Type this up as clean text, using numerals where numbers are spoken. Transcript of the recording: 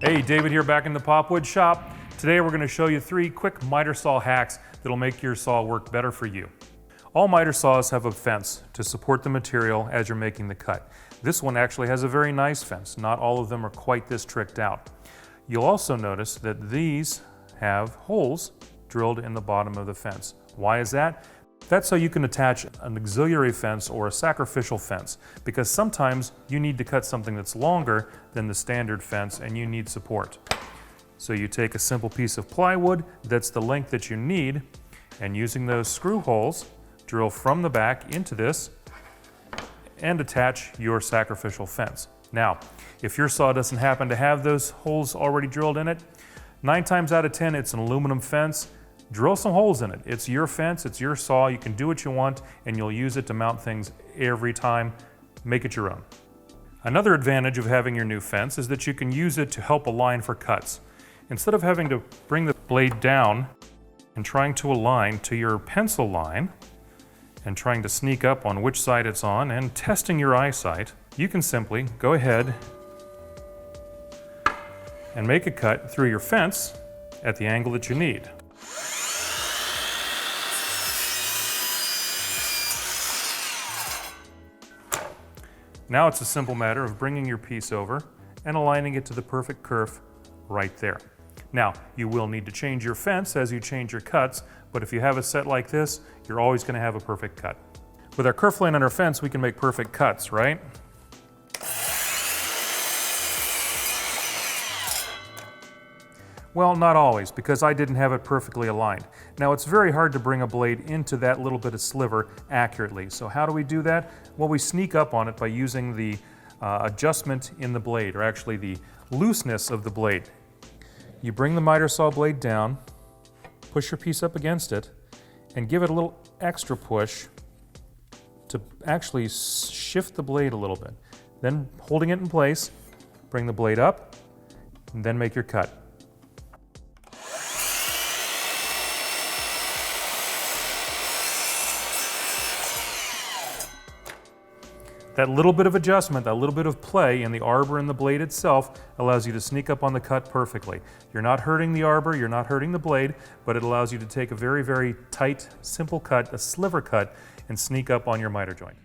Hey, David here back in the Popwood shop. Today we're going to show you 3 quick miter saw hacks that'll make your saw work better for you. All miter saws have a fence to support the material as you're making the cut. This one actually has a very nice fence. Not all of them are quite this tricked out. You'll also notice that these have holes drilled in the bottom of the fence. Why is that? That's so you can attach an auxiliary fence or a sacrificial fence, because sometimes you need to cut something that's longer than the standard fence and you need support. So you take a simple piece of plywood that's the length that you need, and using those screw holes, drill from the back into this and attach your sacrificial fence. Now, if your saw doesn't happen to have those holes already drilled in it, 9 times out of 10 it's an aluminum fence. Drill some holes in it. It's your fence, it's your saw, you can do what you want, and you'll use it to mount things every time. Make it your own. Another advantage of having your new fence is that you can use it to help align for cuts. Instead of having to bring the blade down and trying to align to your pencil line and trying to sneak up on which side it's on and testing your eyesight, you can simply go ahead and make a cut through your fence at the angle that you need. Now it's a simple matter of bringing your piece over and aligning it to the perfect kerf right there. Now, you will need to change your fence as you change your cuts, but if you have a set like this, you're always going to have a perfect cut. With our kerf line on our fence, we can make perfect cuts, right? Well, not always, because I didn't have it perfectly aligned. Now, it's very hard to bring a blade into that little bit of sliver accurately. So how do we do that? Well, we sneak up on it by using the adjustment in the blade, or actually the looseness of the blade. You bring the miter saw blade down, push your piece up against it, and give it a little extra push to actually shift the blade a little bit. Then, holding it in place, bring the blade up, and then make your cut. That little bit of adjustment, that little bit of play in the arbor and the blade itself allows you to sneak up on the cut perfectly. You're not hurting the arbor, you're not hurting the blade, but it allows you to take a very, very tight, simple cut, a sliver cut, and sneak up on your miter joint.